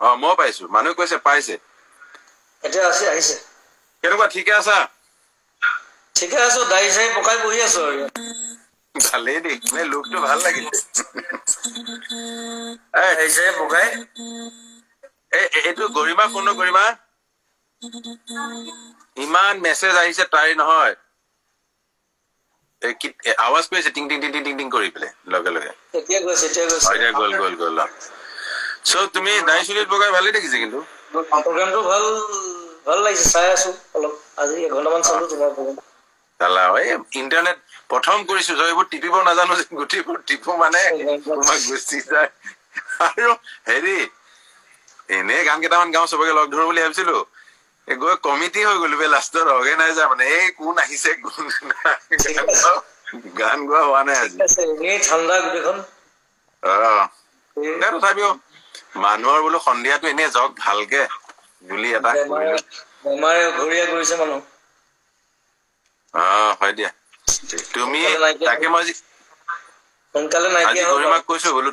মই পাইছো মানুহে কৈছে পাইছে এতিয়া আছে আহিছে কেনেকুৱা ঠিকে আছা ঠিকে আছো দাই চাই পকাই বহি আছো আৰু ভালেই দেই নে লুকটো ভাল লাগিছে দাই চাই পকাই এইটো গৰিমা কোন গৰিমা ইমান মেছেজ আহিছে তাই নহয় আৱাজ কৰিছে টিং টিং টিং টিং টিং টিং কৰি পেলাই লগে লগে এতিয়া গল গল গল চ তুমি দাই চুলিত পকাই ভালেই দেখিছে কিন্তু প্ৰগ্ৰামটো ভাল লাগিছে চাই আছো অলপ আজি এঘণ্টামান চালো তোমাৰ প্ৰগ্ৰাম চালা এই ইণ্টাৰনেট প্ৰথম কৰিছো এইবোৰ টিপিব নাজানো যে গুটিবোৰ টিপো মানে তোমাক গুচি যায় আৰু হেৰি এনে গান কেইটামান গাওঁ চবকে লগ ধৰো বুলি ভাবিছিলো গৈ কমিটি হৈ গলো লাষ্টত অৰ্গেনাইজাৰ মানে এই কোন আহিছে কোন গান গোৱা হোৱা নাই আজি ঠাণ্ডা গোটেইখন তথাপিও মানুহৰ বোলো সন্ধিয়াটো এনে যাওক ভালকে বুলি এটা বেমাৰে ঘৰীয়া কৰিছে মানুহ হয় দিয়া তুমি তাকে মই সোনকালে নাইকিয়া গৰিমাক কৈছো বোলো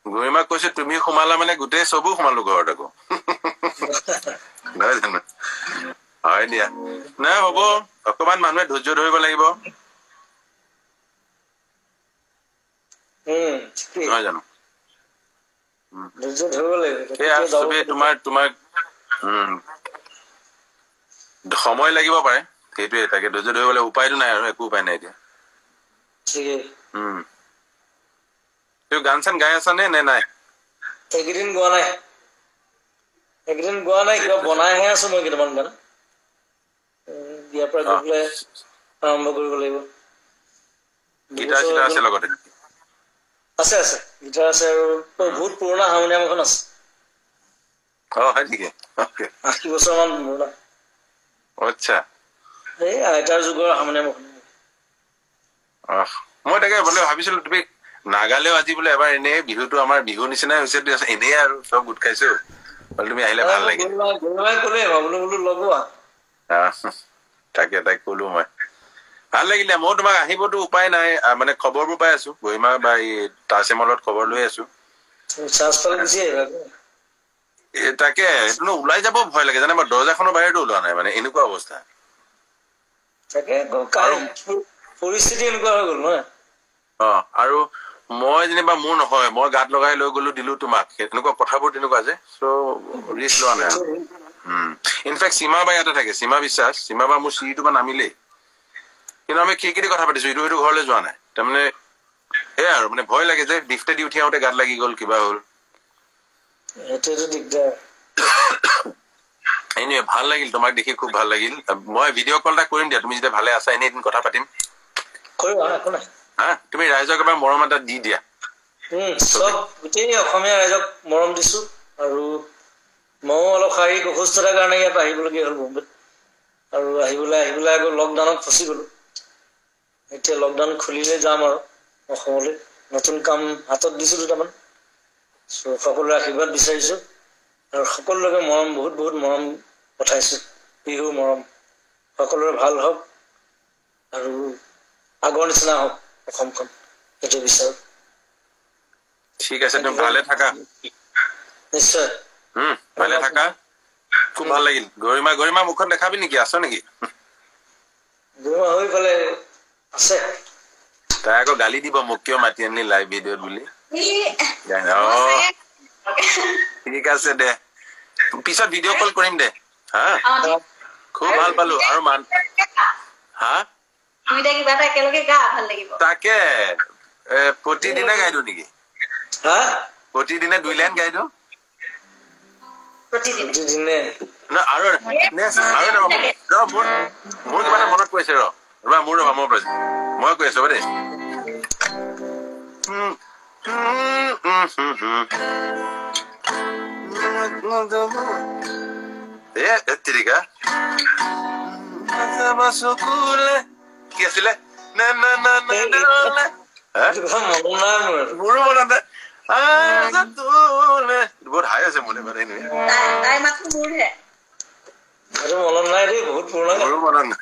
গৰিমাক কৈছো তুমি সোমালা মানে গোটেই চবো সোমালো ঘৰত আকৌ নহয় জানো হয় দিয়া নাই হ'ব অকমান মানুহে ধৈৰ্য ধৰিব লাগিব নহয় জানো তোমাক সময় লাগিব পাৰে সেইটোৱে তাকে ধৈৰ্য ধৰিবলৈ উপায়তো নাই আৰু একো উপায় নাই এতিয়া তুমি গান চান গাই আছা নে নাই এইকেইদিন গোৱা নাই কিবা বনাইহে আছো মই কেইটামান গান বিয়াৰ পৰা গৈ পেলাই আৰম্ভ কৰিব লাগিব গীটাৰ চিটাৰ আছে লগতে আছে গীটাৰ আছে আৰু বহুত পুৰণা হাৰমনিয়াম এখন আছে হয় নেকি 80 বছৰমান পুৰণা আচ্ছা এই আইতাৰ যুগৰ হাৰমনিয়াম এখন মই তাকে বোলে ভাবিছিলো তুমি নাগালেও আজি বোলে এবাৰ এনেই বিহুটো আমাৰ বিহু নিচিনাই হৈছে এনেই আৰু চব গোট খাইছো তুমি আহিলে ভাল লাগিল তাকে তাই কলো মই ভাল লাগিলে মই তোমাক আহিবতো উপায় নাই মানে খবৰবোৰ পাই আছো গৰিমা বা এই তাচেমলত খবৰ লৈ আছো তাকে ওলাই যাব ভয় লাগে জানে মই দৰ্জাখনৰ বাহিৰতো ওলোৱা নাই মানে এনেকুৱা অৱস্থা পৰিস্থিতি এনেকুৱা হৈ গল নহয় আৰু মই যেনিবা মোৰ নহয় মই গাত লগাই লৈ গলো দিলো তোমাক এনেকুৱা কথাবোৰ তেনেকুৱা যে চ' ৰিস্ক লোৱা নাই ইনফেক্ট সীমা বা ইয়াতে থাকে সীমা বিশ্বাস সীমা বা মোৰ চিৰিটো বা নামিলেই কিন্তু আমি খিৰিকিতে কথা পাতিছো ইটো সিটো ঘৰলৈ যোৱা নাই তাৰমানে সেয়াই আৰু মানে ভয় লাগে যে ডিফতে দি উঠি আহোঁতে গাত লাগি গল কিবা হ'ল এনে ভাল লাগিল তোমাক দেখি খুব ভাল লাগিল মই ভিডিঅ' কল এটা কৰিম দিয়া তুমি যেতিয়া ভালে আছা এনে এদিন কথা পাতিম তুমি ৰাইজক এবাৰ মৰম এটা দি দিয়া চব গোটেই অসমীয়া ৰাইজক মৰম দিছো আৰু ময়ো অলপ শাৰীৰিক অসুস্থতাৰ কাৰণে ইয়াত আহিবলগীয়া হ'ল বম্বেত আৰু আহিবলৈ আকৌ লকডাউনত ফচি গলো এতিয়া লকডাউন খুলিলে যাম আৰু অসমলৈ নতুন কাম হাতত দিছো দুটামান সকলোৰে আশীৰ্বাদ বিচাৰিছো আৰু সকলোকে মৰম বহুত মৰম পঠাইছো বিহু মৰম সকলোৰে ভাল হওক আৰু আগৰ নিচিনা হওক অসমখন সেইটো বিচাৰো ঠিক আছে তুমি ভালে থাকা নিশ্চয় ভালে থাকা খুব ভাল লাগিল গৰিমা মুখখন দেখাবি নেকি আছ নেকি গৰিমা হৈ পেলে আছে তাই আকৌ গালি দিব মোক কিয় মাতি আনিলি লাইভ ভিডিঅ'ত বুলি ঠিক আছে দে পিছত ভিডিঅ' কল কৰিম দে খুব ভাল পালো আৰু তাকে প্ৰতিদিনে গাই দিওঁ নেকি প্ৰতিদিনে 2 লাইন গাই দিওঁ আৰু মোৰ কিবা এটা মনত পৰিছে মোৰ মনত পৰিছে মই কৈ আছো দেই কি আছিলে মোৰো মনত বহুত হাই আছে মনে মানে মনত নাই দেই বহুত পুৰণা মনত নাই